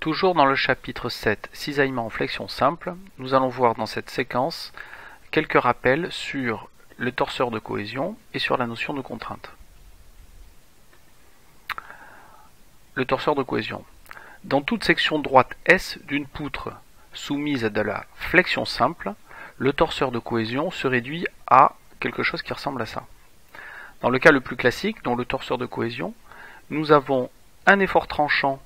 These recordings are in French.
Toujours dans le chapitre 7, cisaillement en flexion simple, nous allons voir dans cette séquence quelques rappels sur le torseur de cohésion et sur la notion de contrainte. Le torseur de cohésion. Dans toute section droite S d'une poutre soumise à de la flexion simple, le torseur de cohésion se réduit à quelque chose qui ressemble à ça. Dans le cas le plus classique, dont le torseur de cohésion, nous avons un effort tranchant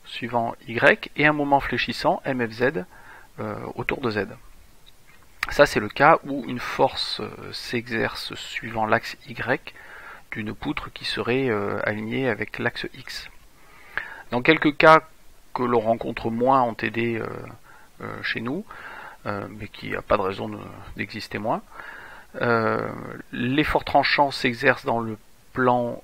suivant Y et un moment fléchissant MFZ autour de Z. Ça c'est le cas où une force s'exerce suivant l'axe Y d'une poutre qui serait alignée avec l'axe X. Dans quelques cas que l'on rencontre moins en TD chez nous, mais qui n'a pas de raison d'exister moins, l'effort tranchant s'exerce dans le plan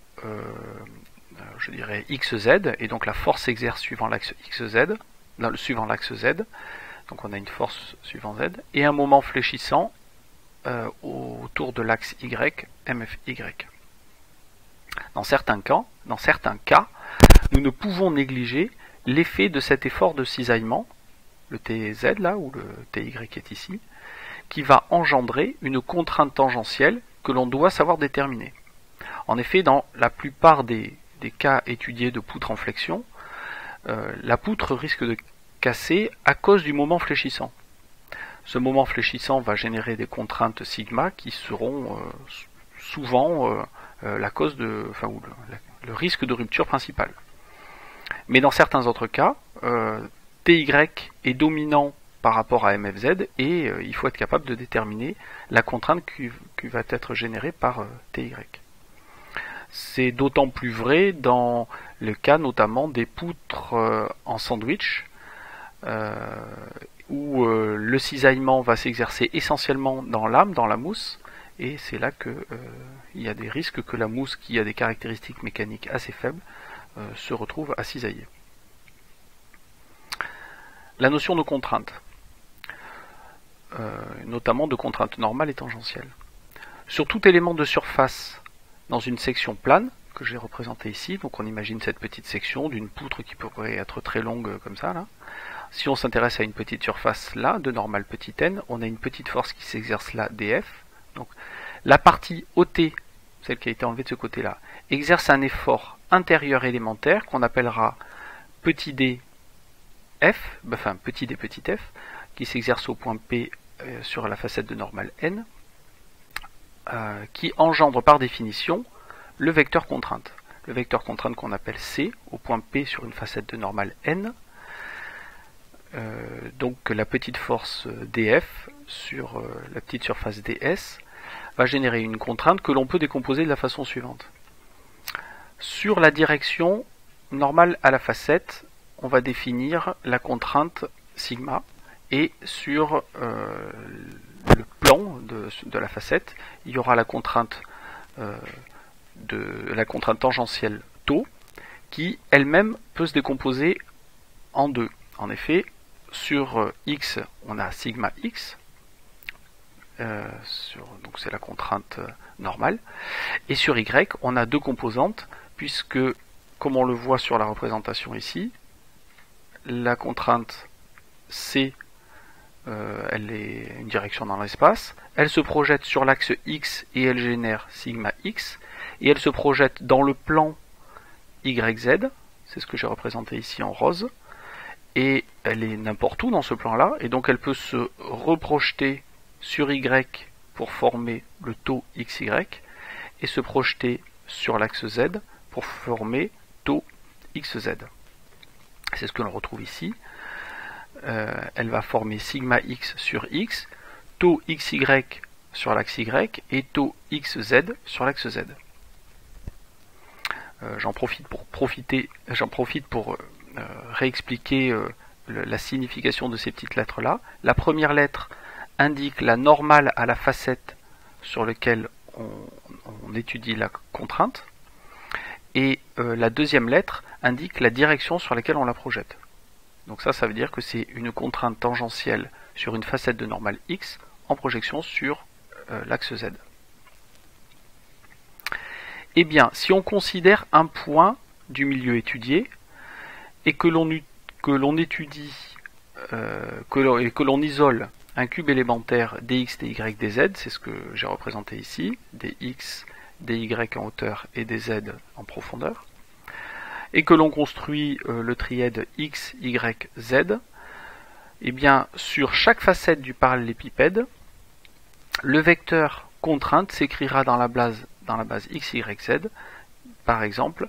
je dirais XZ, et donc la force s'exerce suivant l'axe XZ, suivant l'axe Z, donc on a une force suivant Z, et un moment fléchissant autour de l'axe Y, MFY. Dans certains cas, nous ne pouvons négliger l'effet de cet effort de cisaillement, le TZ là, ou le TY est ici, qui va engendrer une contrainte tangentielle que l'on doit savoir déterminer. En effet, dans la plupart des cas étudiés de poutre en flexion, la poutre risque de casser à cause du moment fléchissant. Ce moment fléchissant va générer des contraintes sigma qui seront souvent la cause de, le risque de rupture principale. Mais dans certains autres cas, TY est dominant par rapport à MFZ et il faut être capable de déterminer la contrainte qui va être générée par TY. C'est d'autant plus vrai dans le cas notamment des poutres en sandwich, où le cisaillement va s'exercer essentiellement dans l'âme, dans la mousse, et c'est là qu'il y a des risques que la mousse, qui a des caractéristiques mécaniques assez faibles, se retrouve à cisailler. La notion de contrainte, notamment de contrainte normale et tangentielle. Sur tout élément de surface dans une section plane, que j'ai représentée ici, donc on imagine cette petite section d'une poutre qui pourrait être très longue comme ça, là. Si on s'intéresse à une petite surface là, de normale petit n, on a une petite force qui s'exerce là, dF. Donc la partie OT, celle qui a été enlevée de ce côté-là, exerce un effort intérieur élémentaire qu'on appellera petit d f, petit d petit f, qui s'exerce au point P sur la facette de normale n, qui engendre par définition le vecteur contrainte. Le vecteur contrainte qu'on appelle C au point P sur une facette de normale n. Donc la petite force dF sur la petite surface ds va générer une contrainte que l'on peut décomposer de la façon suivante. Sur la direction normale à la facette, on va définir la contrainte sigma, et sur le plan de la facette, il y aura la contrainte tangentielle tau, qui elle-même peut se décomposer en deux. En effet, sur x, on a sigma x, donc c'est la contrainte normale, et sur y, on a deux composantes, puisque, comme on le voit sur la représentation ici, la contrainte c, elle est une direction dans l'espace, elle se projette sur l'axe x et elle génère sigma x, et elle se projette dans le plan YZ, c'est ce que j'ai représenté ici en rose, et elle est n'importe où dans ce plan-là, et donc elle peut se reprojeter sur Y pour former le taux XY, et se projeter sur l'axe Z pour former taux XZ. C'est ce que l'on retrouve ici. Elle va former sigma X sur X, taux XY sur l'axe Y, et taux XZ sur l'axe Z. J'en profite pour réexpliquer la signification de ces petites lettres là. La première lettre indique la normale à la facette sur laquelle on étudie la contrainte, et la deuxième lettre indique la direction sur laquelle on la projette. Donc ça veut dire que c'est une contrainte tangentielle sur une facette de normale X en projection sur l'axe Z. Eh bien, si on considère un point du milieu étudié et que l'on que l'on étudie, que l'on isole un cube élémentaire dx, dy, dz, c'est ce que j'ai représenté ici, dx, dy en hauteur et dz en profondeur, et que l'on construit le trièdre x, y, z, et bien sur chaque facette du parallélépipède, le vecteur contrainte s'écrira dans la base x, y, z, par exemple,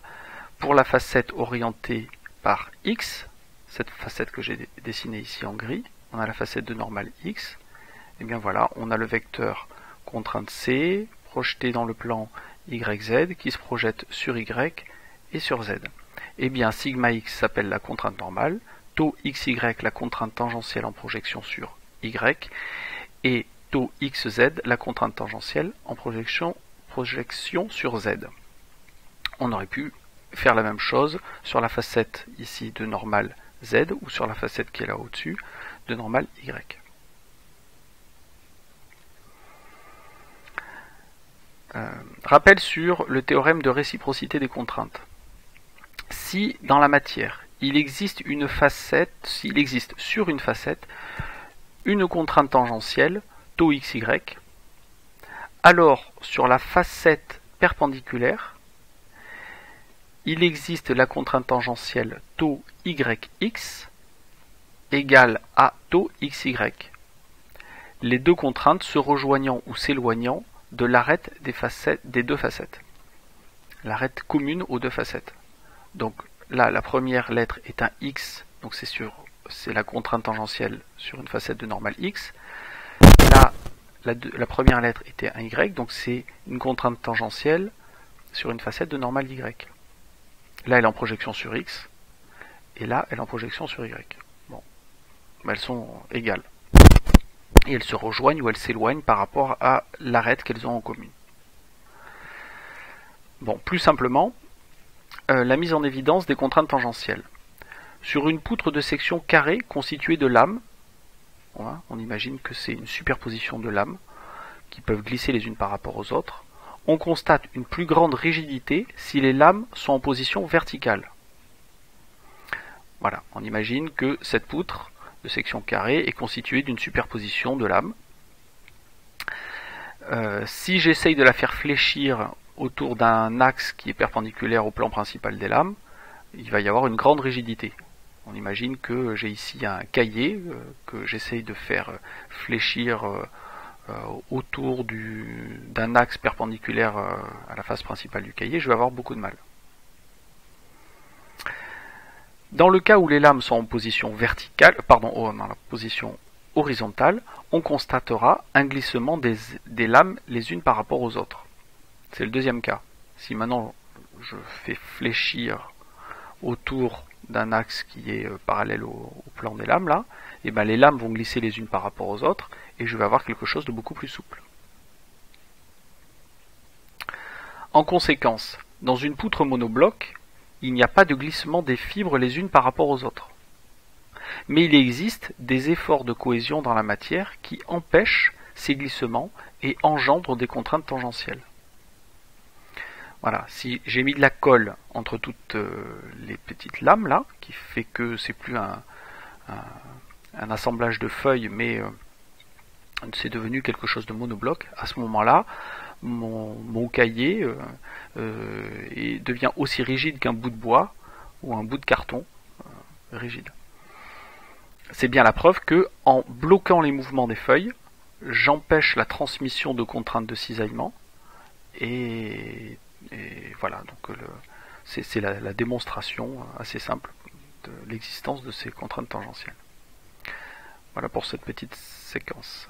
pour la facette orientée par x, cette facette que j'ai dessinée ici en gris, on a la facette de normale x, et bien voilà, on a le vecteur contrainte C projeté dans le plan YZ qui se projette sur Y et sur Z. Et bien sigma x s'appelle la contrainte normale, taux xy la contrainte tangentielle en projection sur Y, et taux xz la contrainte tangentielle en projection sur Z. On aurait pu faire la même chose sur la facette ici de normale Z ou sur la facette qui est là au-dessus de normale Y. Rappel sur le théorème de réciprocité des contraintes. Si dans la matière il existe une facette, s'il existe sur une facette une contrainte tangentielle taux xy, alors sur la facette perpendiculaire il existe la contrainte tangentielle taux yx égale à taux xy, les deux contraintes se rejoignant ou s'éloignant de l'arête des deux facettes, l'arête commune aux deux facettes. Donc là, la première lettre est un x, donc c'est la contrainte tangentielle sur une facette de normale x. Là, la première lettre était un y, donc c'est une contrainte tangentielle sur une facette de normale y. Là, elle est en projection sur x, et là, elle est en projection sur y. Bon, mais elles sont égales. Et elles se rejoignent ou elles s'éloignent par rapport à l'arête qu'elles ont en commune. Bon, plus simplement, la mise en évidence des contraintes tangentielles. Sur une poutre de section carrée constituée de lames, on imagine que c'est une superposition de lames qui peuvent glisser les unes par rapport aux autres, on constate une plus grande rigidité si les lames sont en position verticale. Voilà, on imagine que cette poutre de section carrée est constituée d'une superposition de lames. Si j'essaye de la faire fléchir autour d'un axe qui est perpendiculaire au plan principal des lames, il va y avoir une grande rigidité. On imagine que j'ai ici un cahier que j'essaye de faire fléchir autour d'un axe perpendiculaire à la face principale du cahier, je vais avoir beaucoup de mal. Dans le cas où les lames sont en position verticale, dans la position horizontale, on constatera un glissement des lames les unes par rapport aux autres. C'est le deuxième cas. Si maintenant je fais fléchir autour d'un axe qui est parallèle au plan des lames, là, et ben les lames vont glisser les unes par rapport aux autres, et je vais avoir quelque chose de beaucoup plus souple. En conséquence, dans une poutre monobloc, il n'y a pas de glissement des fibres les unes par rapport aux autres. Mais il existe des efforts de cohésion dans la matière qui empêchent ces glissements et engendrent des contraintes tangentielles. Voilà, si j'ai mis de la colle entre toutes les petites lames là, qui fait que c'est plus un assemblage de feuilles, mais c'est devenu quelque chose de monobloc, à ce moment-là, mon cahier devient aussi rigide qu'un bout de bois ou un bout de carton rigide. C'est bien la preuve que, en bloquant les mouvements des feuilles, j'empêche la transmission de contraintes de cisaillement, et voilà, donc c'est la démonstration assez simple de l'existence de ces contraintes tangentielles. Voilà pour cette petite séquence.